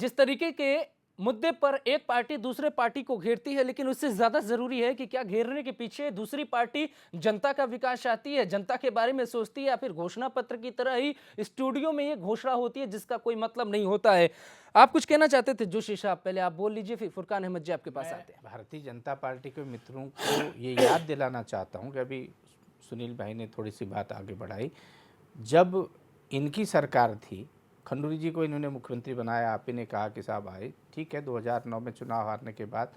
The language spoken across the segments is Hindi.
जिस तरीके के मुद्दे पर एक पार्टी दूसरे पार्टी को घेरती है, लेकिन उससे ज्यादा जरूरी है कि क्या घेरने के पीछे दूसरी पार्टी जनता का विकास चाहती है, जनता के बारे में सोचती है, या फिर घोषणा पत्र की तरह ही स्टूडियो में ये घोषणा होती है जिसका कोई मतलब नहीं होता है। आप कुछ कहना चाहते थे जोशी साहब, पहले आप बोल लीजिए, फिर फुरकान अहमद जी आपके पास आते हैं। भारतीय जनता पार्टी के मित्रों को ये याद दिलाना चाहता हूँ कि अभी सुनील भाई ने थोड़ी सी बात आगे बढ़ाई। जब इनकी सरकार थी, खंडूरी जी को इन्होंने मुख्यमंत्री बनाया, आप ही ने कहा कि साहब आए, ठीक है, 2009 में चुनाव हारने के बाद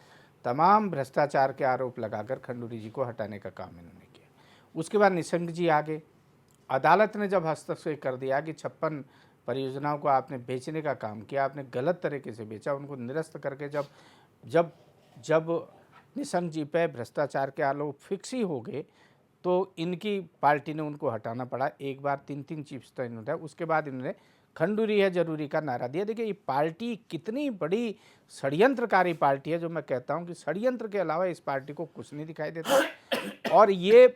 तमाम भ्रष्टाचार के आरोप लगाकर खंडूरी जी को हटाने का काम इन्होंने किया। उसके बाद निशंक जी आ गए। अदालत ने जब हस्तक्षेप कर दिया कि 56 परियोजनाओं को आपने बेचने का काम किया, आपने गलत तरीके से बेचा, उनको निरस्त करके जब जब जब निशंक जी पे भ्रष्टाचार के आरोप फिक्स ही हो गए तो इनकी पार्टी ने उनको हटाना पड़ा। एक बार 3 चीफ मिनिस्टर इन्होंने, उसके बाद इन्होंने खंडूरी है जरूरी का नारा दिया। देखिए ये पार्टी कितनी बड़ी षड्यंत्रकारी पार्टी है, जो मैं कहता हूं कि षड्यंत्र के अलावा इस पार्टी को कुछ नहीं दिखाई देता। और ये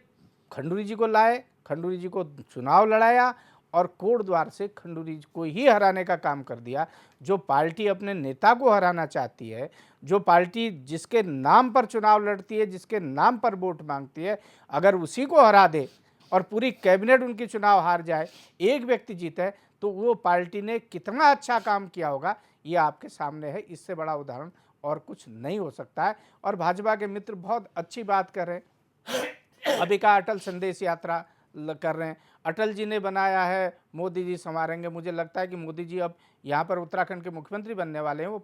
खंडूरी जी को लाए, खंडूरी जी को चुनाव लड़ाया और कोड द्वार से खंडूरी जी को ही हराने का काम कर दिया। जो पार्टी अपने नेता को हराना चाहती है, जो पार्टी जिसके नाम पर चुनाव लड़ती है, जिसके नाम पर वोट मांगती है, अगर उसी को हरा दे और पूरी कैबिनेट उनकी चुनाव हार जाए, एक व्यक्ति जीते, तो वो पार्टी ने कितना अच्छा काम किया होगा ये आपके सामने है। इससे बड़ा उदाहरण और कुछ नहीं हो सकता है। और भाजपा के मित्र बहुत अच्छी बात कर रहे हैं। अभी का अटल संदेश यात्रा कर रहे हैं, अटल जी ने बनाया है, मोदी जी संवारेंगे। मुझे लगता है कि मोदी जी अब यहाँ पर उत्तराखंड के मुख्यमंत्री बनने वाले हैं, वो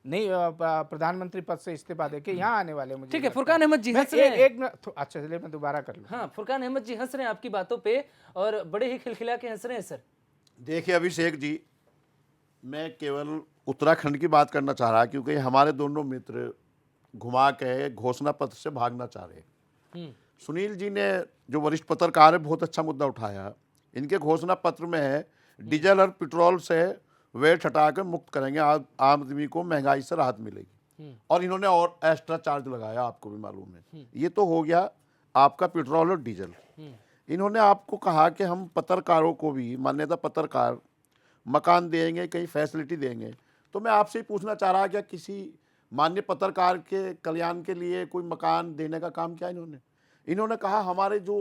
नहीं प्रधानमंत्री पद से इस्तीफा देके यहाँ आने वाले हैं। मुझे ठीक है, फुरकान अहमद जी हंस रहे हैं। अच्छा चलिए मैं दोबारा कर लूँ। हाँ, फुरकान अहमद जी हंस रहे हैं आपकी बातों पे और बड़े ही खिलखिला के हंस रहे हैं सर। देखिए अभिषेक जी, मैं केवल उत्तराखंड की बात करना चाह रहा, क्योंकि हमारे दोनों मित्र घुमा के घोषणा पत्र से भागना चाह रहे। सुनील जी ने, जो वरिष्ठ पत्रकार है, बहुत अच्छा मुद्दा उठाया। इनके घोषणा पत्र में है डीजल और पेट्रोल से वेट हटाकर मुक्त करेंगे, आम आदमी को महंगाई से राहत मिलेगी। और इन्होंने और एक्स्ट्रा चार्ज लगाया, आपको भी मालूम है। ये तो हो गया आपका पेट्रोल और डीजल। इन्होंने आपको कहा कि हम पत्रकारों को भी, मान्यता पत्रकार, मकान देंगे, कई फैसिलिटी देंगे। तो मैं आपसे ही पूछना चाह रहा, क्या किसी मान्य पत्रकार के कल्याण के लिए कोई मकान देने का काम किया इन्होंने कहा हमारे जो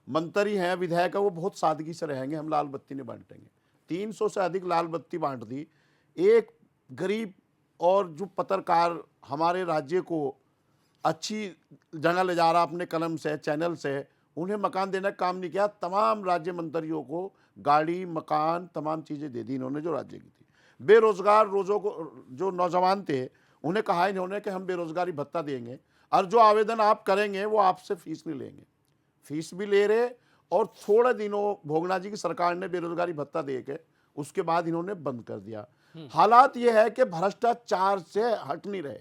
मंत्री हैं, विधायक है, वो बहुत सादगी से रहेंगे, हम लाल बत्ती नहीं बांटेंगे। 300 से अधिक लाल बत्ती बांट दी। एक गरीब और जो पत्रकार हमारे राज्य को अच्छी जगह ले जा रहा अपने कलम से, चैनल से, उन्हें मकान देने का काम नहीं किया। तमाम राज्य मंत्रियों को गाड़ी, मकान, तमाम चीज़ें दे दी इन्होंने जो राज्य की थी। बेरोजगार रोजों को जो नौजवान थे, उन्हें कहा इन्होंने कि हम बेरोजगारी भत्ता देंगे, और जो आवेदन आप करेंगे वो आपसे फीस नहीं लेंगे। फीस भी ले रहे, और थोड़े दिनों भोगना जी की सरकार ने बेरोजगारी भत्ता दे के उसके बाद इन्होंने बंद कर दिया। हालात ये है कि भ्रष्टाचार से हट नहीं रहे,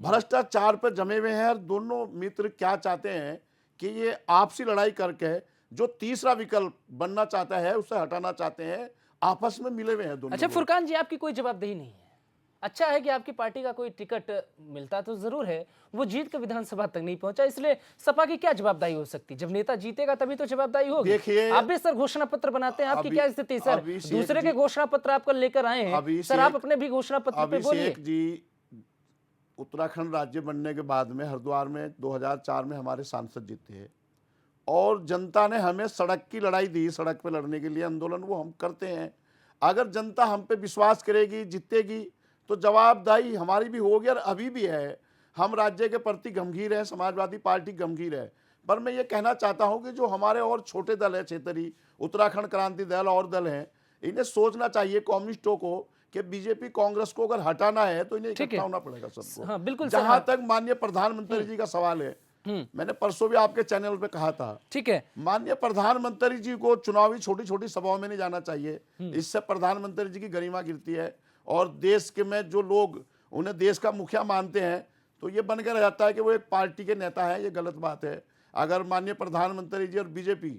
भ्रष्टाचार पर जमे हुए हैं। और दोनों मित्र क्या चाहते हैं कि ये आपसी लड़ाई करके जो तीसरा विकल्प बनना चाहता है उसे हटाना चाहते हैं। आपस में मिले हुए हैं दोनों। अच्छा फुरकान जी, आपकी कोई जवाबदेही नहीं है। अच्छा है कि आपकी पार्टी का कोई टिकट मिलता तो जरूर है, वो जीत के विधानसभा तक नहीं पहुंचा, इसलिए सपा की क्या जवाबदारी हो सकती? जब नेता जीतेगा तभी तो जवाबदारी होगी। देखिए, आप भी सर घोषणा पत्र बनाते हैं, आपकी क्या स्थिति सर? दूसरे के घोषणा पत्र आपको लेकर आए हैं सर, आप अपने भी घोषणा पत्र पे बोलिए। अभिषेक जी, उत्तराखंड राज्य बनने के बाद में हरिद्वार में 2004 में हमारे सांसद जीते हैं, और जनता ने हमें सड़क की लड़ाई दी, सड़क पे लड़ने के लिए आंदोलन वो हम करते हैं। अगर जनता हम पे विश्वास करेगी, जीतेगी, तो जवाबदारी हमारी भी होगी, और अभी भी है। हम राज्य के प्रति गंभीर है, समाजवादी पार्टी गंभीर है। पर मैं ये कहना चाहता हूँ कि जो हमारे और छोटे दल है, क्षेत्रीय उत्तराखंड क्रांति दल और दल हैं, इन्हें सोचना चाहिए कम्युनिस्टों को कि बीजेपी कांग्रेस को अगर हटाना है तो इन्हें इकट्ठा होना पड़ेगा सबको। हाँ, बिल्कुल। जहां तक माननीय प्रधानमंत्री जी का सवाल है, मैंने परसों भी आपके चैनल पे कहा था, ठीक है, माननीय प्रधानमंत्री जी को चुनावी छोटी छोटी सभाओं में नहीं जाना चाहिए। इससे प्रधानमंत्री जी की गरिमा गिरती है, और देश के में जो लोग उन्हें देश का मुखिया मानते हैं, तो ये बनकर रह जाता है कि वो एक पार्टी के नेता है। ये गलत बात है। अगर माननीय प्रधानमंत्री जी और बीजेपी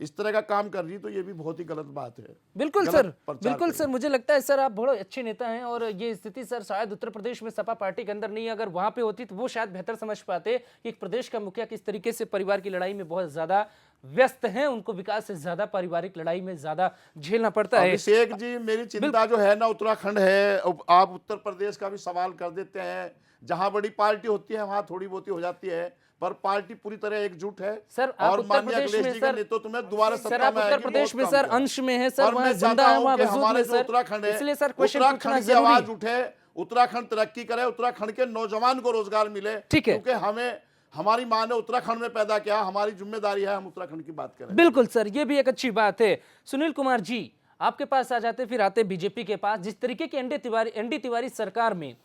इस तरह का काम कर रही है, तो ये भी बहुत ही गलत बात है। बिल्कुल गलत सर, प्रचार बिल्कुल कर सर, मुझे लगता है सर आप बड़े अच्छे नेता हैं और ये स्थिति सर शायद उत्तर प्रदेश में सपा पार्टी के अंदर नहीं, अगर वहां पे होती तो वो शायद बेहतर समझ पाते कि एक प्रदेश का मुखिया किस तरीके से परिवार की लड़ाई में बहुत ज्यादा व्यस्त हैं, उनको विकास से ज्यादा पारिवारिक लड़ाई में ज्यादा झेलना पड़ता है। अभिषेक जी, मेरी चिंता जो है ना उत्तराखंड है। अब आप उत्तर प्रदेश का भी सवाल कर देते हैं, जहां बड़ी पार्टी होती है वहां थोड़ी बहुत हो जाती है, पर पार्टी पूरी तरह एकजुट है। सर, आप और उत्तर माननीय प्रदेश अखिलेश में जी के सर- नेतृत्व में दोबारा सर सत्ता आप में उत्तर आएगी, प्रदेश बहुत में कम सर है। अंश में है सर, और वहां मैं जिंदा चाहता है, हूं वहां कि वजूद हमारे में जो सर, उत्तराखंड है, इसलिए सर क्वेश्चन पूछना उत्तराखंड की जरूरी आवाज उठे, उत्तराखंड तरक्की करे, उत्तराखंड के नौजवान को रोजगार मिले। ठीक है। क्योंकि हमें, हमारी माँ ने उत्तराखंड में पैदा किया, हमारी जिम्मेदारी है हम उत्तराखंड की बात करें। बिल्कुल सर, ये भी एक अच्छी बात है। सुनील कुमार जी, आपके पास आ जाते, फिर आते बीजेपी के पास। जिस तरीके की एनडी तिवारी सरकार में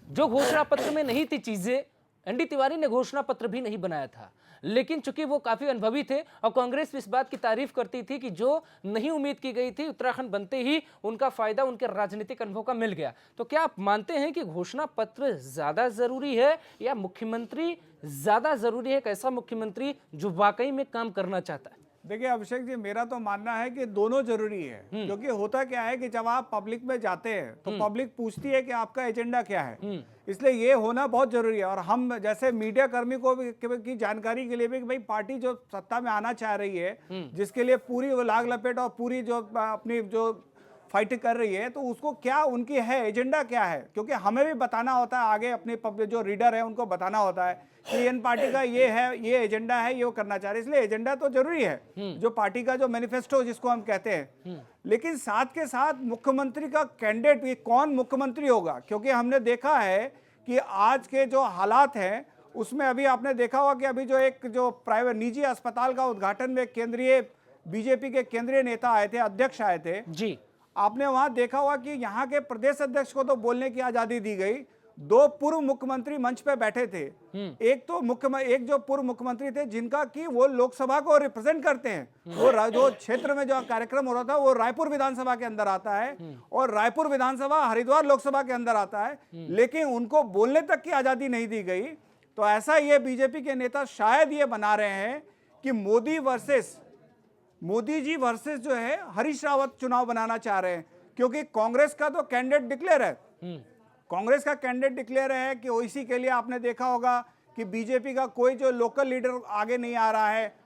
जो घोषणा पत्र में नहीं थी चीजें, एनडी तिवारी ने घोषणा पत्र भी नहीं बनाया था, लेकिन चूंकि वो काफी अनुभवी थे और कांग्रेस इस बात की तारीफ करती थी कि जो नहीं उम्मीद की गई थी, उत्तराखंड बनते ही उनका फायदा उनके राजनीतिक अनुभव का मिल गया। तो क्या आप मानते हैं कि घोषणा पत्र ज्यादा जरूरी है या मुख्यमंत्री ज्यादा जरूरी है? एक ऐसा मुख्यमंत्री जो वाकई में काम करना चाहता है। देखिए अभिषेक जी, मेरा तो मानना है कि दोनों जरूरी है। क्योंकि होता क्या है कि जब आप पब्लिक में जाते हैं तो पब्लिक पूछती है कि आपका एजेंडा क्या है, इसलिए ये होना बहुत जरूरी है। और हम जैसे मीडिया कर्मी को भी की जानकारी के लिए भी कि भाई पार्टी जो सत्ता में आना चाह रही है, जिसके लिए पूरी वो लाग लपेट और पूरी जो अपनी जो फाइट कर रही है, तो उसको क्या उनकी है, एजेंडा क्या है, क्योंकि हमें भी बताना होता है आगे अपने जो रीडर है उनको बताना होता है कि इन पार्टी का ये है, ये एजेंडा है, ये वो करना चाह रहे हैं। इसलिए एजेंडा तो जरूरी है, जो पार्टी का जो मैनिफेस्टो जिसको हम कहते हैं, लेकिन साथ के साथ मुख्यमंत्री का कैंडिडेट भी कौन मुख्यमंत्री होगा। क्योंकि हमने देखा है कि आज के जो हालात हैं उसमें अभी आपने देखा होगा कि अभी जो एक जो प्राइवेट निजी अस्पताल का उद्घाटन में केंद्रीय बीजेपी के केंद्रीय नेता आए थे, अध्यक्ष आए थे जी, आपने वहां देखा होगा कि यहाँ के प्रदेश अध्यक्ष को तो बोलने की आजादी दी गई, दो पूर्व मुख्यमंत्री मंच पे बैठे थे। एक जो पूर्व मुख्यमंत्री थे जिनका कि वो लोकसभा को रिप्रेजेंट करते हैं, वो जो क्षेत्र में जो कार्यक्रम हो रहा था वो रायपुर विधानसभा के अंदर आता है और रायपुर विधानसभा हरिद्वार लोकसभा के अंदर आता है, लेकिन उनको बोलने तक की आजादी नहीं दी गई। तो ऐसा ये बीजेपी के नेता शायद ये बना रहे हैं कि मोदी जी वर्सेस जो है हरीश रावत चुनाव बनाना चाह रहे हैं। क्योंकि कांग्रेस का तो कैंडिडेट डिक्लेयर है, कांग्रेस का कैंडिडेट डिक्लेयर है कि ओईसी के लिए आपने देखा होगा कि बीजेपी का कोई जो लोकल लीडर आगे नहीं आ रहा है,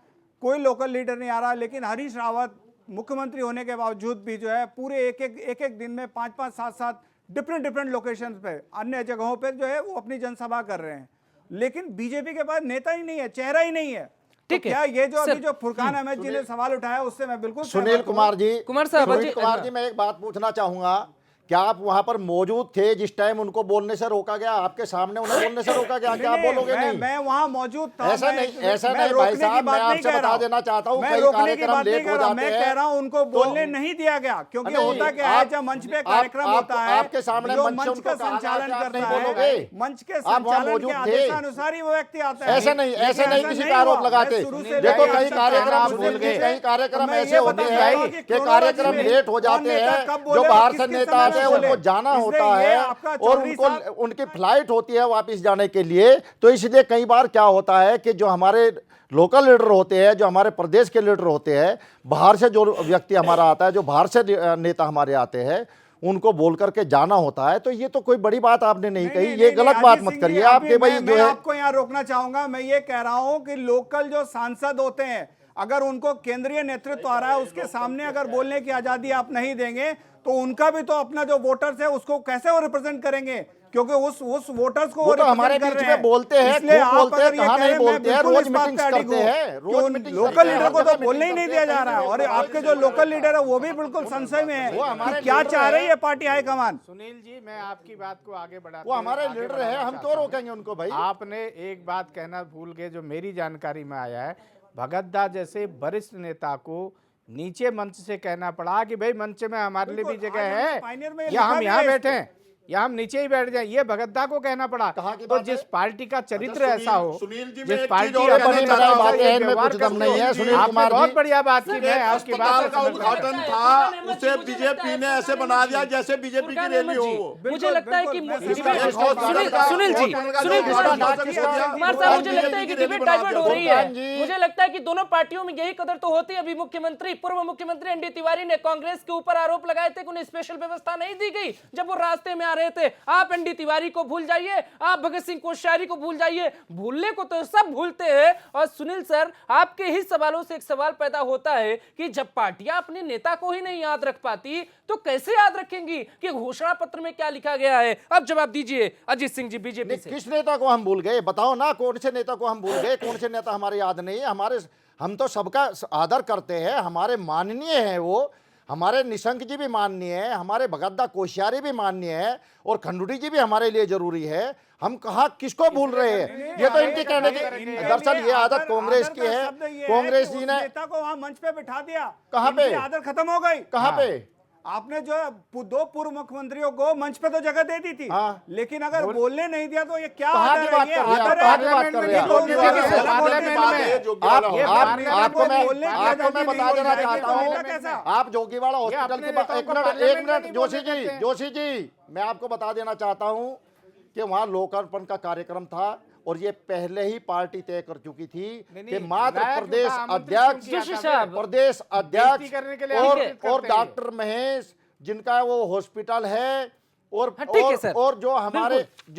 कोई लोकल लीडर नहीं आ रहा। लेकिन हरीश रावत मुख्यमंत्री होने के बावजूद भी जो है पूरे एक दिन में 5-5, 7-7 डिफरेंट लोकेशंस पे, अन्य जगहों पर जो है वो अपनी जनसभा कर रहे हैं। लेकिन बीजेपी के पास नेता ही नहीं है, चेहरा ही नहीं है। ठीक तो है। क्या ये जो अभी जो फुरकान अहमद जी ने सवाल उठाया उससे मैं बिल्कुल सुनील सहमत हूं। कुमार जी, कुमार साहब, सुनील अजय- कुमार जी, मैं एक बात पूछना चाहूंगा, क्या आप वहां पर मौजूद थे जिस टाइम उनको बोलने से रोका गया? आपके सामने उन्हें बोलने से रोका गया, क्या आप बोलोगे नहीं? मैं वहां मौजूद था। ऐसा मैं- नहीं, ऐसा मैं नहीं रोकने भाई की साहब, बात मैं नहीं आपसे कह बता रहा हूं। देना चाहता हूं, मैं कई रोकने की कार्यक्रम बात नहीं लेट कर हो रहा हूं। जाते मैं हैं। कह रहा हूं उनको बोलने नहीं दिया गया। क्योंकि नहीं, होता क्या है, आप- जब मंच पे आप- कार्यक्रम आप- होता है, आपके सामने जो मंच मंच उनको का कहा संचालन जाए, आप करता नहीं है, बोलोगे? मंच के आप वहां संचालन मौजूद के थे। आदेशानुसार ही वो व्यक्ति आता है। ऐसा नहीं, लेकिन ऐसा नहीं किसी का आरोप हुआ। लगाते। मैं शुरू से देखो लेकर कई अब तक कार्यक्रम आप भूल भूल गए, गए। कई कार्यक्रम तो मैं ऐसे ये होते बताना हैं चाहूंगा कि कि कार्यक्रम में लेट हो जाते कौन नेता हैं, कब जो बोले और बाहर से किस-किस नेता समय आते हैं बोले। उनको जाना इसलिए होता ये है आपका और चौधरी साहब- उनको उनकी फ्लाइट होती है वापस जाने के लिए। तो इसलिए कई बार क्या होता है कि जो हमारे लोकल लीडर होते हैं, जो हमारे प्रदेश के लीडर होते हैं, बाहर से जो व्यक्ति हमारा आता है, जो बाहर से नेता हमारे आते हैं, उनको बोल करके जाना होता है। तो ये तो कोई बड़ी बात आपने नहीं कही, ये गलत बात मत करिए आपके भाई जो मैं है। आपको यहाँ रोकना चाहूंगा। मैं ये कह रहा हूं कि लोकल जो सांसद होते हैं, अगर उनको केंद्रीय नेतृत्व आ रहा है उसके सामने अगर बोलने की आजादी आप नहीं देंगे तो उनका भी तो अपना जो वोटर्स है उसको कैसे वो रिप्रेजेंट करेंगे? क्योंकि उस वोटर्स को वो तो हमारे represent कर बीच रहे में बोलते हैं, इसलिए खूब आप बोलते हैं, अगर ये कहाँ कह रहे नहीं मैं बोलते हैं, बिल्कुल रोज इस बात मीटिंग्स पे अडिग करते हूं हैं, कि रोज उन मीटिंग्स लोकल करते हैं, लीडर को हर तो जगह बोलने ही नहीं दिया जा रहा है। और आपके जो लोकल लीडर है वो भी बिल्कुल संशय में है कि क्या चाह रही है पार्टी हाईकमान। सुनील जी, मैं आपकी बात को आगे बढ़ाते वो हमारे आगे लीडर बढ़ाना है, हम चाहता तो हूं। रोकेंगे उनको भाई। आपने एक बात कहना भूल गए जो मेरी जानकारी में आया है। भगत दा जैसे वरिष्ठ नेता को नीचे मंच से कहना पड़ा कि भाई मंच में हमारे लिए भी बिल्कुल, जगह आज है हमने Pioneer में या लिखा हम भी यहाँ है बैठे इसको। हैं। या हम नीचे ही बैठ जाए, ये भगतदा को कहना पड़ा। कहाँ की तो बात जिस है? पार्टी का चरित्र अच्छा, ऐसा हो, सुनील जी, मैं जिस एक पार्टी चीज और का कहना चरित्र चाहता ऐसा हूं, हो, ये इनमें व्यवहार कुछ दम नहीं है। करते सुनील हो। कुमार आपने बहुत जी, बढ़िया बात की, मैं आपकी अस्पताल बात का से समझ उद्घाटन रहा हूं। था, उसे बीजेपी ने ऐसे बना दिया जैसे बीजेपी की रैली हो वो। मुझे लगता है कि सुनील जी, सुनील कुमार साहब, मुझे लगता है कि डिबेट डाइवर्ट हो रही है। मुझे लगता है कि दोनों पार्टियों में यही कदर तो होती है। अभी पूर्व मुख्यमंत्री एनडी तिवारी ने कांग्रेस के ऊपर आरोप लगाए थे कि उन्हें स्पेशल व्यवस्था नहीं दी गई जब वो रास्ते में आ रहे थे। आप एनडी तिवारी को भूल जाइए, आप भगत सिंह कोश्यारी को भूल जाइए, भूलने को तो सब भूलते हैं। और सुनील सर, आपके ही सवालों से एक सवाल पैदा होता है कि जब पार्टियां अपने नेता को ही नहीं याद रख पाती तो कैसे याद रखेंगी कि घोषणा पत्र में क्या लिखा गया है? अब जवाब दीजिए अजीत सिंह जी बीजेपी से। किस नेता को हम भूल गए? बताओ ना, कौन से नेता को हम भूल गए? कौन से नेता हमारे याद नहीं है? हम तो सबका आदर करते हैं, हमारे माननीय हैं वो, हमारे निशंक जी भी माननीय है, हमारे भगतदा कोश्यारी भी माननीय है, और खंडूरी जी भी हमारे लिए जरूरी है। हम कहाँ किसको भूल रहे हैं? ये तो इनके कहने की, दरअसल ये आदत कांग्रेस की है। कांग्रेस जी ने नेता को वहां मंच पे बिठा दिया, कहाँ पे? इनकी आदत खत्म हो गई। कहाँ पे? आपने जो दो पूर्व मुख्यमंत्रियों को मंच पे तो जगह दे दी थी, हाँ। लेकिन अगर बोलने नहीं दिया तो ये क्या कहाँ आदर की है? बात ये कर रहे हैं? आदर कहाँ है। की बात कर रहे हैं? आपको मैं बता देना चाहता हूँ, आप जोगीवाड़ा हॉस्पिटल की बात, एक मिनट जोशी जी, मैं आपको बता देना चाहता हूं कि वहां लोकार्पण का कार्यक्रम था और ये पहले ही पार्टी तय कर चुकी थी कि मात्र प्रदेश अध्यक्ष और डॉक्टर महेश, जिनका वो हॉस्पिटल है, और जो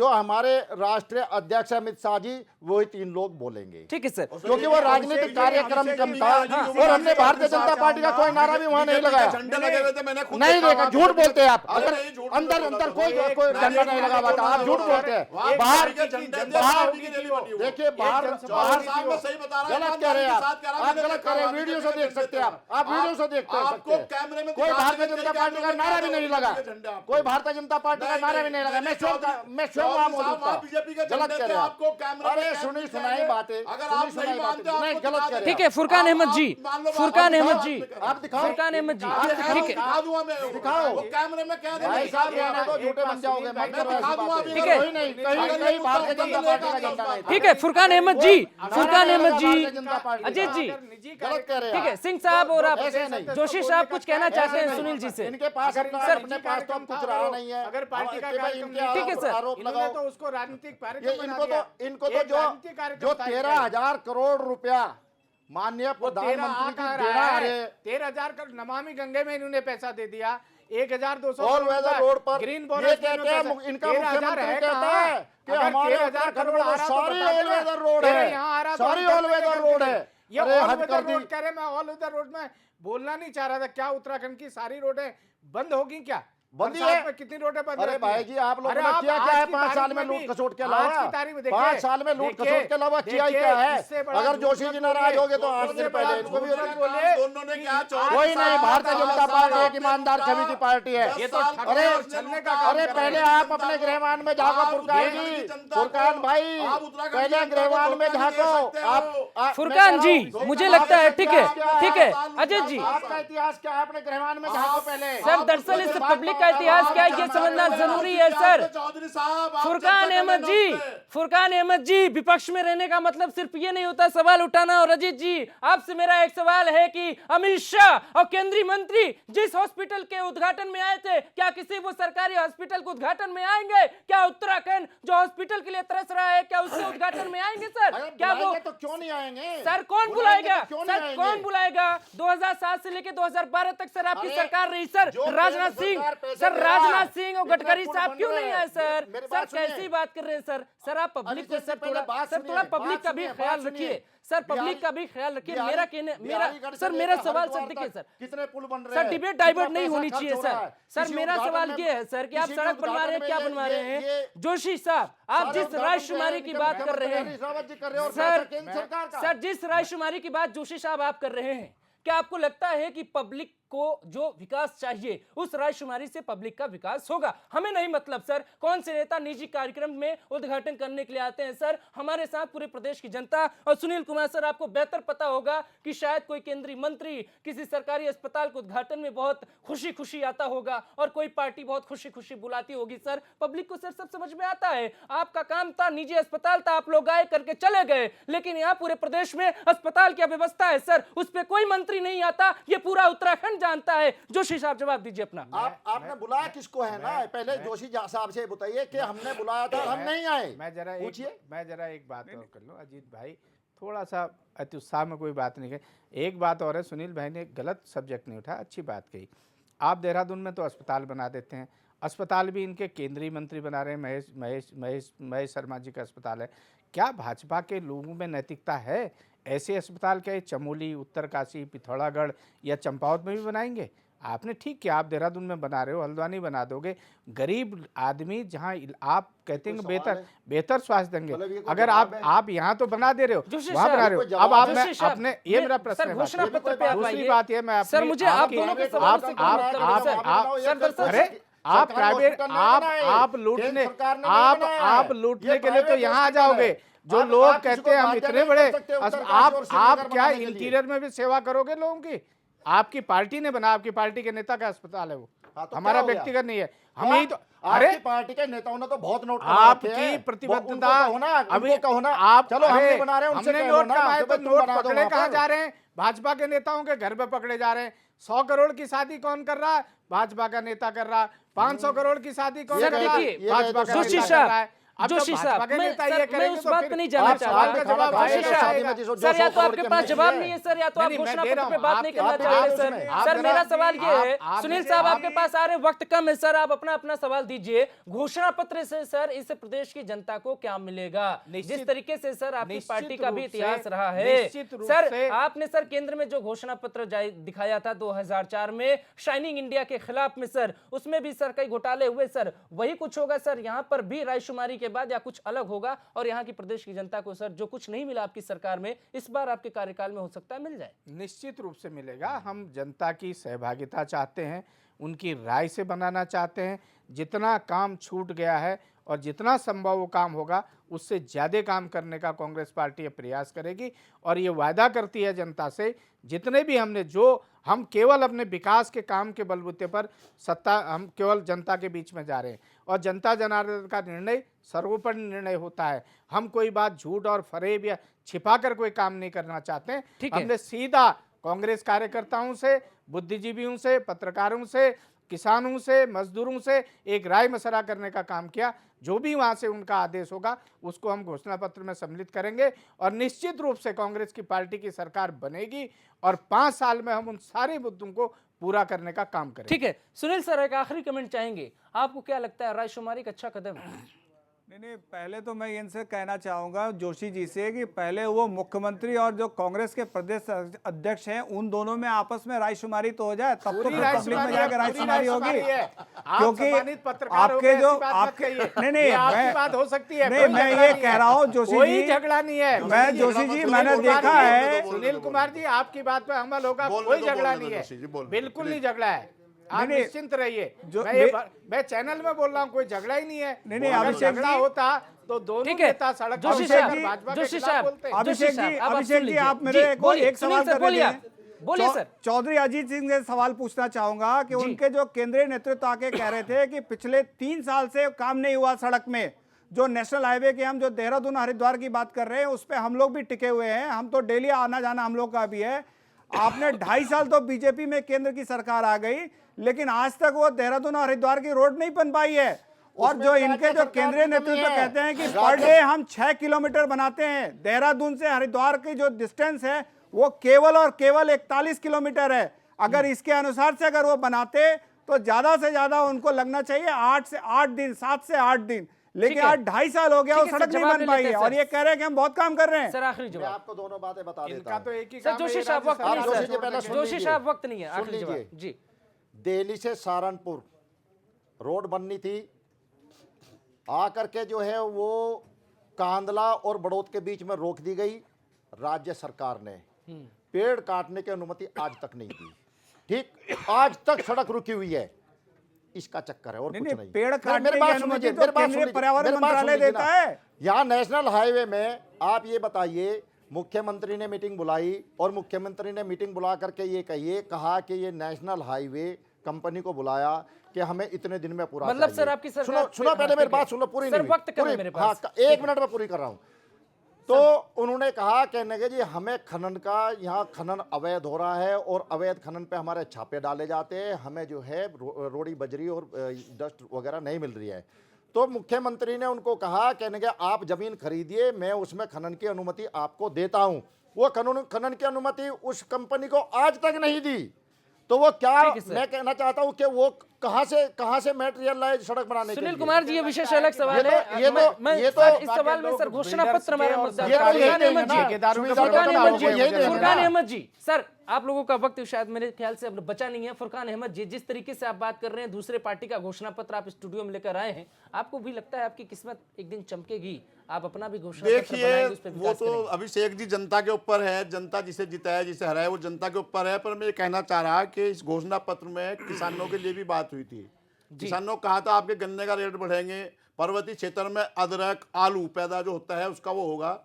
हमारे राष्ट्रीय अध्यक्ष अमित शाह जी, वही 3 लोग बोलेंगे। ठीक है सर, क्योंकि वो राजनीतिक कार्यक्रम कम था और हमने भारतीय जनता पार्टी का कोई नारा भी वहां नहीं लगाया। झंडे लगे हुए थे, मैंने खुद नहीं देखा देखा, वहाँ झूठ पे। बोलते हैं आप। अरे अगर नहीं, झूठ अंदर कोई बोलते झंडा नहीं लगा हुआ था, आप झूठ बोलते हैं। बाहर देखिए, बाहर गलत कह रहे हैं आप गलत कह रहे हैं। वीडियो से देख सकते हैं आप वीडियो से देख सकते हैं। कोई भारतीय जनता पार्टी का नारा भी नहीं लगा, कोई भारतीय जनता पार्टी का नारा भी नहीं लगा। मैं स्वयं वहां मौजूद था। गलत कह रहे हैं। अरे सुनाई बातें, नहीं गलत कह रहे हैं। ठीक है फुरकान अहमद जी, फुरकान अहमद जी, आप दिखाओ, फुरकान अहमद जी, ठीक है, दिखाओ। कैमरे में क्या भाई साहब, रहने दो, झूठे बन जाओगे। मत करो ऐसी बातें। ठीक है। कोई नहीं, कहीं भारतीय जनता पार्टी का झंडा नहीं था। ठीक है फुरकान अहमद जी, फुरकान अहमद जी, भारतीय जनता पार्टी का। अजीत जी, गलत कह रहे हैं। ठीक है, सिंह साहब और आप ऐसे नहीं। जोशी साहब कुछ कहना चाहते हैं सुनील जी से? इनके पास अपने पास तो अब कुछ रहा नहीं है। अगर पार्टी का इनके कार्यक्रम ठीक है सर। आरोप इन्होंने लगाओ। तो उसको राजनीतिक ये कार्यक्रम बना इनको दिया। तो एक राजनीतिक कार्यक्रम जो था 13,000 करोड़ रुपया माननीय प्रधानमंत्री की देना आ रहे हैं। 13,000 का नमामि गंगे में इन्होंने पैसा दे दिया। 1,200 ऑल वेदर रोड पर ग्रीन ये बोनस कहते हैं, इनका मुख्यमंत्री कहता है कि हमारे उत्तराखंड में तो सारी ऑल वेदर रोड है, सारी ऑल वेदर रोड है। अरे हद कर दी। कह रहे, मैं ऑल वेदर रोड में बोलना नहीं चाह रहा था। क्या उत्तराखंड की सारी रोडें बंद होगी क्या? बंदी बरसात है। में कितनी रोडें बंद अरे रहती भाई हैं? जी, आप लोगों अरे ने किया क्या है आज की 5 साल तारीख में भी- लूट खसोट के आज अलावा? की तारीख में 5 साल में लूट खसोट के अलावा किया ही क्या है? इससे बड़ा अगर झूठ जोशी मत जी नाराज हो गए तो 8 दिन इससे पहले बड़ा इनको भी झूठ मत बोले। दोनों ने क्या कोई नहीं, भारतीय जनता पार्टी एक ईमानदार छवि की पार्टी है। ये तो ठगने अरे और छलने का काम अरे कर पहले रहे हैं। आप अपने गृहमान में झांको फुरकान जी, फुरकान भाई, पहले गृहमान में झांको आप। फुरकान जी, मुझे लगता है, ठीक है, ठीक है, अजीत जी, आपका इतिहास क्या है? अपने गृहमान में झांको पहले। सर दरअसल इस पब्लिक का इतिहास क्या है ये समझना जरूरी है सर। चौधरी साहब, फुरकान अहमद जी, फुरकान अहमद जी, विपक्ष में रहने का मतलब सिर्फ ये नहीं होता सवाल उठाना। और अजीत जी, आपसे मेरा एक सवाल है कि अमित शाह और केंद्रीय मंत्री जिस हॉस्पिटल के उद्घाटन में आए थे, क्या किसी वो सरकारी हॉस्पिटल के उद्घाटन में आएंगे? क्या उत्तराखंड जो हॉस्पिटल के लिए तरस रहा है, क्या उसके उद्घाटन में आएंगे सर? क्या वो तो क्यों नहीं आएंगे सर कौन बुलाएगा? तो क्यों नहीं सर आएंगे? कौन बुलाएगा? 2007 से लेकर 2012 तक सर आपकी अरे, सरकार रही सर। जो राजनाथ केंद्र सिंह, सरकार पैसे सर दे रहा है, राजनाथ सिंह और इतना गडकरी पुल साहब बन क्यों रहा नहीं है। आए सर? मेरी सर बात सुनिए। कैसी बात कर रहे हैं सर? सर आप पब्लिक को इससे सर पहले थोड़ा बात सर सुनिए, थोड़ा पब्लिक बात का भी सुनिए, ख्याल बात रखिए सुनिए। सर, पब्लिक का भी ख्याल रखिए। बिहारी- मेरा कहने मेरा बिहारीगढ़ से सर लेकर मेरा सवाल हरिद्वार सर देखिए तक सर, कितने पुल बन रहे सर हैं? डिबेट डाइवर्ट कितना नहीं पैसा होनी खर्च चाहिए हो रहा सर। है? सर किसी मेरा उद्घाटन सवाल में- ये है सर कि आप किसी सड़क बनवा रहे हैं, उद्घाटन क्या में बनवा रहे हैं? ये- जोशी साहब, आप सारे जिस उद्घाटन राजकुमारी की में बात कर रहे हैं रावत जी कर रहे हैं और सर, केंद्र सरकार का। सर जिस राजकुमारी की बात जोशी साहब आप कर रहे हैं, क्या आपको लगता है कि पब्लिक को जो विकास चाहिए उस रायशुमारी से पब्लिक का विकास होगा। हमें नहीं मतलब सर कौन से नेता निजी कार्यक्रम में उद्घाटन करने के लिए आते हैं। सर हमारे साथ पूरे प्रदेश की जनता, और सुनील कुमार सर आपको बेहतर पता होगा कि शायद कोई केंद्रीय मंत्री किसी सरकारी अस्पताल के उद्घाटन में बहुत खुशी खुशी आता होगा और कोई पार्टी बहुत खुशी खुशी बुलाती होगी। सर पब्लिक को सर सब समझ में आता है। आपका काम था, निजी अस्पताल था, आप लोग आए करके चले गए, लेकिन यहाँ पूरे प्रदेश में अस्पताल की व्यवस्था है सर, उस पर कोई मंत्री नहीं आता, ये पूरा उत्तराखंड जानता है। जोशी साहब जवाब दीजिए अपना। आपने बुलाया किसको है ना, पहले जोशी साहब से बताइए कि हमने बुलाया था, हम नहीं आए। मैं जरा एक बात और कर लूं। अजीत भाई थोड़ा सा अति उत्साह में कोई बात नहीं है। एक बात और है, सुनील भाई ने गलत सब्जेक्ट नहीं उठाया, अच्छी बात कही। आप देहरादून में तो अस्पताल बना देते हैं, अस्पताल भी इनके केंद्रीय मंत्री बना रहे हैं, महेश शर्मा जी का अस्पताल है। क्या भाजपा के लोगों में नैतिकता है? ऐसे अस्पताल क्या चमोली, उत्तरकाशी, पिथौरागढ़ या चंपावत में भी बनाएंगे? आपने ठीक किया, आप देहरादून में बना रहे हो, हल्द्वानी बना दोगे। गरीब आदमी जहां आप कहते हैं बेहतर स्वास्थ्य देंगे, अगर आप यहाँ तो बना दे रहे हो, वहां बना रहे हो। अब आप अपने, ये मेरा प्रश्न है। दूसरी बात ये मैं सर मुझे आप दोनों के सवाल से आप प्राइवेट आप लूटने के लिए तो यहाँ आ जाओगे। जो लोग कहते हैं हम इतने बड़े, आप क्या इंटीरियर में भी सेवा करोगे लोगों की? आपकी पार्टी ने बना, आपकी पार्टी के नेता का अस्पताल है वो, तो हमारा व्यक्तिगत नहीं है। हम ही तो, अरे पार्टी के नेताओं ने तो बहुत नोट आपकी प्रतिबद्धता अभी होना, आप, चलो हम भी बना रहे हैं, हमने नोट कमाए तो नोट पकड़े कहाँ जा रहे हैं? भाजपा के नेताओं के घर पे पकड़े जा रहे हैं। 100 करोड़ की शादी कौन कर रहा है? भाजपा का नेता कर रहा है। 500 करोड़ की शादी कौन कर रहा है? भाजपा का नेता कर रहा है। जोशी साहब मैं उस बात पे नहीं जाना चाहता। सर या तो आपके पास जवाब नहीं है सर, या तो आप घोषणा पत्र पे बात नहीं करना चाहते सर। सर मेरा सवाल ये है, सुनील साहब आपके पास आ रहे, वक्त कम है सर, आप अपना अपना सवाल दीजिए। घोषणा पत्र से सर इस प्रदेश की जनता को क्या मिलेगा? जिस तरीके से सर आपकी पार्टी का भी इतिहास रहा है सर, आपने सर केंद्र में जो घोषणा पत्र दिखाया था 2004 में शाइनिंग इंडिया के खिलाफ में सर, उसमें भी सर कई घोटाले हुए सर, वही कुछ होगा सर यहाँ पर भी रायशुमारी के बाद, या कुछ अलग होगा? और यहाँ की प्रदेश की जनता को सर जो कुछ नहीं मिला आपकी सरकार में, इस बार आपके कार्यकाल में हो सकता है मिल जाए। निश्चित रूप से मिलेगा। हम जनता की सहभागिता चाहते हैं, उनकी राय से बनाना चाहते हैं। जितना काम छूट गया है और जितना संभव वो काम होगा, उससे ज़्यादा काम करने का कांग्रेस पार्टी प्रयास करेगी। और ये वायदा करती है जनता से, जितने भी हम केवल अपने विकास के काम के बलबूते पर हम केवल जनता के बीच में जा रहे हैं, और जनता जनार्दन का निर्णय सर्वोपरि निर्णय होता है। हम कोई बात झूठ और फरेब या छिपा कर कोई काम नहीं करना चाहते हैं। हमने सीधा कांग्रेस कार्यकर्ताओं से, बुद्धिजीवियों से, पत्रकारों से, किसानों से, मजदूरों से एक राय मशवरा करने का काम किया। जो भी वहां से उनका आदेश होगा उसको हम घोषणा पत्र में सम्मिलित करेंगे, और निश्चित रूप से कांग्रेस की पार्टी की सरकार बनेगी और 5 साल में हम उन सारे मुद्दों को पूरा करने का काम करेंगे। ठीक है सुनील सर, एक आखिरी कमेंट चाहेंगे, आपको क्या लगता है रायशुमारी का अच्छा कदम है? नहीं, पहले तो मैं इनसे कहना चाहूँगा जोशी जी से कि पहले वो मुख्यमंत्री और जो कांग्रेस के प्रदेश अध्यक्ष हैं, उन दोनों में आपस में रायशुमारी तो हो जाए, तब तो पब्लिक में जाकर रायशुमारी होगी। क्योंकि आपके जो आपके नहीं बात हो सकती है, नहीं मैं ये कह रहा हूँ जोशी जी, झगड़ा नहीं है। मैं जोशी जी मैंने देखा है, सुनील कुमार जी आपकी बात पे अमल होगा, कोई झगड़ा नहीं है, बिल्कुल नहीं झगड़ा है, आप निश्चिंत रहिए। मैं चैनल में बोल रहा हूँ, कोई झगड़ा ही नहीं है। नहीं अगर झगड़ा होता तो दोनों नेता सड़क पर भाजपा के खिलाफ बोलते। अभिषेक जी आप मेरे को एक सवाल कर रहे हैं, बोलिए सर। चौधरी अजीत सिंह से सवाल पूछना चाहूंगा कि उनके जो केंद्रीय नेतृत्व आके कह रहे थे कि पिछले 3 साल से काम नहीं हुआ सड़क में, जो नेशनल हाईवे के हम जो देहरादून हरिद्वार की बात कर रहे हैं उस पर हम लोग भी टिके हुए हैं, हम तो डेली आना जाना हम लोग का भी है। आपने 2.5 साल तो बीजेपी में केंद्र की सरकार आ गई, लेकिन आज तक वो देहरादून और हरिद्वार की रोड नहीं बन पाई है। और जो इनके जो केंद्रीय नेतृत्व कहते हैं कि पर डे हम 6 किलोमीटर बनाते हैं, देहरादून से हरिद्वार की जो डिस्टेंस है वो केवल और केवल 41 किलोमीटर है। अगर इसके अनुसार से अगर वो बनाते तो ज्यादा से ज्यादा उनको लगना चाहिए 8 से 8 दिन, 7 से 8 दिन, लेकिन आज 2.5 साल हो गया वो सड़क नहीं बन पाई है, और ये कह रहे हैं कि हम बहुत काम कर रहे हैं। सर आखिरी जवाब, आपको दोनों बातें बता देता इनका तो एक ही सर जोशी साहब वक्त नहीं है, जोशी साहब वक्त नहीं है, सुन आखिरी जवाब लीजिए। जी। दिल्ली से सहारनपुर रोड बननी थी, आकर के जो है वो कांदला और बड़ौद के बीच में रोक दी गई। राज्य सरकार ने पेड़ काटने की अनुमति आज तक नहीं दी। ठीक, आज तक सड़क रुकी हुई है, इसका चक्कर है और नहीं, कुछ नहीं, नहीं। पेड़ मेरी काटने की बात सुन अनुमति लीजिए, तो मेरी बात केंद्रीय सुन लीजिए, पर्यावरण मेरी बात सुन मंत्रालय लीजिए देता ना। है। यहाँ नेशनल हाईवे में आप ये बताइए, मुख्यमंत्री ने मीटिंग बुलाई और मुख्यमंत्री ने मीटिंग बुला करके ये कहा कि ये नेशनल हाईवे कंपनी को बुलाया कि हमें इतने दिन में पूरा मतलब चाहिए। सर आपकी सरकार सुनो हाँ, पहले मेरी ठीक है। बात सुनो, पूरी सर, नहीं हुई। वक्त कम है पूरी- मेरे हाँ, पास। 1 मिनट में पूरी कर रहा हूँ। तो उन्होंने कहा कहने के जी हमें खनन का, यहाँ खनन अवैध हो रहा है और अवैध खनन पे हमारे छापे डाले जाते हैं, हमें जो है रोड़ी बजरी और डस्ट वगैरह नहीं मिल रही है। तो मुख्यमंत्री ने उनको कहा कहने के आप जमीन खरीदिए, मैं उसमें खनन की अनुमति आपको देता हूं। वो खनन की अनुमति उस कंपनी को आज तक नहीं दी। तो वो क्या, ठीक है सर। मैं कहना चाहता हूं कि वो कहां से मटेरियल लाए सड़क बनाने के सुनील लिए। कुमार जी, ये विशेष अलग सवाल ये तो- है। ये तो- मैं ये तो- सर, इस सवाल में सर घोषणा पत्र हमारा मुद्दा है। ये तो यही फुरकान देंगे अहमद जी, ना, ठेकेदारों का सुविधा फुरकान तो अहमद जी, यही देंगे फुरकान ना। अहमद जी, सर आप लोगों का वक्त शायद मेरे ख्याल से अब बचा नहीं है। फुरकान अहमद जी, जिस तरीके से आप बात कर रहे हैं, दूसरे पार्टी का घोषणा पत्र आप स्टूडियो में लेकर आए हैं, आपको भी लगता है आपकी किस्मत एक दिन चमकेगी, आप अपना भी घोषणा पत्र देखिए, बनाएंगे, उस पर वो विकास तो करेंगे? अभिषेक जी जनता के ऊपर है, जनता जिसे जिताया जिसे हराया वो जनता के ऊपर है। पर मैं ये कहना चाह रहा कि इस घोषणा पत्र में किसानों के लिए भी बात हुई थी। किसानों कहा था आपके गन्ने का रेट बढ़ेंगे, पर्वतीय क्षेत्र में अदरक आलू पैदा जो होता है उसका वो होगा।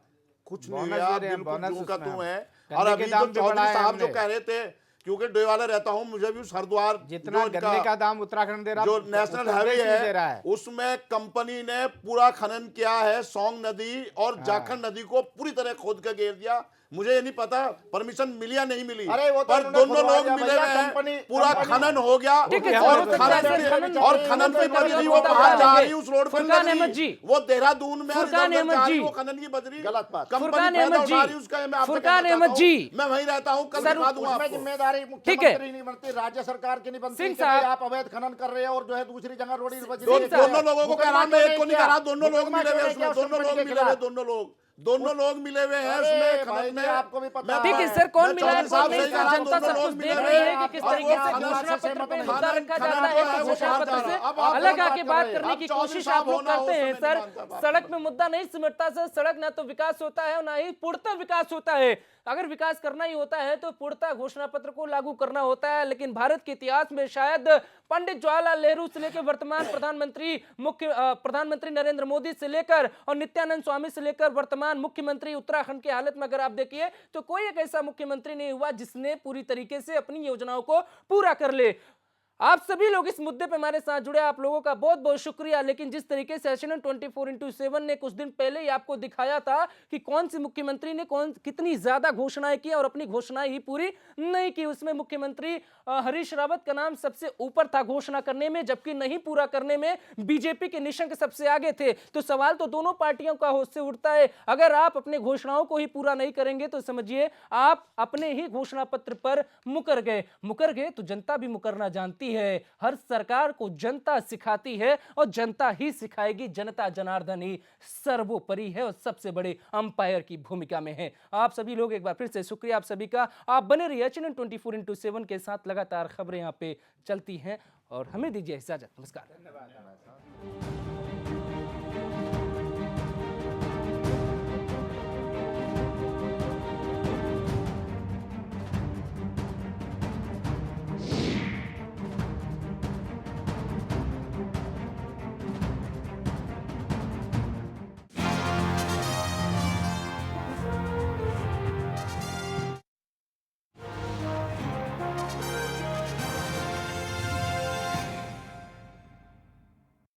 कुछ नहीं बोनस हुआ, दे रहे हैं, बिल्कुल बोनस जूं का उसमें तू है। हम। और गन्ने अभी के जो दाम भी चौधरी बढ़ाए साहब जो हमने। कह रहे थे, क्योंकि डोईवाला रहता हूं, मुझे भी उस हरिद्वार जितना जो इनका- गन्ने का दाम उत्तराखंड दे रहा, जो उत्तर नेशनल प्रदेश हाईवे भी दे रहा है है। उसमें कंपनी ने पूरा खनन किया है। सोंग नदी और जाखंड नदी को पूरी तरह खोद कर घेर दिया। मुझे ये नहीं पता परमिशन मिली या नहीं मिली, अरे वो तो पर उन्होंने दोनों खुदवा लोग दिया मिले भैया, हुए हैं। कंपनी- पूरा कंपनी- खनन हो गया ठीक है, और हो सकता है सर, खनन की बजरी वो होता बाहर जा है। रही उस रोड पे फुरकान लग अहमद रही, जी, वो देहरादून में फुरकान इधर-उधर अहमद जा रही, जी, वो खनन की बजरी गलत बात। कंपनी फुरकान फायदा अहमद उठा जी, रही, उसका मैं आपसे फुरकान कहना अहमद चाहता जी, हूं। मैं वहीं रहता हूं, कल सर, दिखा दूंगा उसमें आपको। जिम्मेदारी ठीक है। मुख्यमंत्री नहीं बनती, राज्य सरकार की नहीं बनती सिंह कि भाई साहब- आप अवैध खनन कर रहे हैं और जो है दूसरी जगह रोडी बजरी दो- है। दोनों लोगों को कह रहा मैं एक को नहीं कह रहा, दोनों लोग मुकदमा मिले हुए क्यों नहीं उसमें, किया उस दोनों कंपनी लोग के मिले हुए, खिलाफ? दोनों लोग मिले हुए हैं अरे उसमें भाई खनन जी, में। आपको भी पता मैं- ठीक है है। सर, कौन मैं मिला है चौधरी कौन साहब नहीं, सही कह रहा, जनता दोनों सब लोग कुछ मिले देख हुए रही है हैं। कि किस और वो तरीके से खनन घोषणा से पत्र पे मतलब मुद्दा खनन- रखा खनन जाता जो है, है तो वो घोषणा बाहर पत्र जा से रहा। अब आप अलग बात आके कर बात रहे हैं। करने अब की चौधरी कोशिश साहब आप लोग होना हो, करते हैं। उसमें नहीं सर, मानता बात। सड़क में मुद्दा नहीं सिमटता सर, सड़क ना तो विकास होता है ना ही पूर्णतः विकास होता है। अगर विकास करना ही होता है तो पूर्णतः घोषणा पत्र को लागू करना होता है। लेकिन भारत के इतिहास में शायद पंडित जवाहरलाल नेहरू से लेकर वर्तमान प्रधानमंत्री नरेंद्र मोदी से लेकर और नित्यानंद स्वामी से लेकर वर्तमान मुख्यमंत्री उत्तराखंड की हालत में अगर आप देखिए तो कोई एक ऐसा मुख्यमंत्री नहीं हुआ जिसने पूरी तरीके से अपनी योजनाओं को पूरा कर ले। आप सभी लोग इस मुद्दे पे हमारे साथ जुड़े, आप लोगों का बहुत बहुत शुक्रिया। लेकिन जिस तरीके से एचएनएन 24x7 ने कुछ दिन पहले ही आपको दिखाया था कि कौन सी मुख्यमंत्री ने कितनी ज्यादा घोषणाएं की और अपनी घोषणाएं ही पूरी नहीं की, उसमें मुख्यमंत्री हरीश रावत का नाम सबसे ऊपर था घोषणा करने में, जबकि नहीं पूरा करने में बीजेपी के निशंक सबसे आगे थे। तो सवाल तो दोनों पार्टियों का होश से उठता है, अगर आप अपने घोषणाओं को ही पूरा नहीं करेंगे तो समझिए आप अपने ही घोषणा पत्र पर मुकर गए तो जनता भी मुकरना जानती है। हर सरकार को जनता सिखाती है और जनता ही सिखाएगी। जनता जनार्दन ही सर्वोपरि है और सबसे बड़े अंपायर की भूमिका में है। आप सभी लोग एक बार फिर से शुक्रिया आप सभी का। आप बने रहिए एचएनएन 24x7 के साथ, लगातार खबरें यहाँ पे चलती हैं और हमें दीजिए इजाजत। नमस्कार।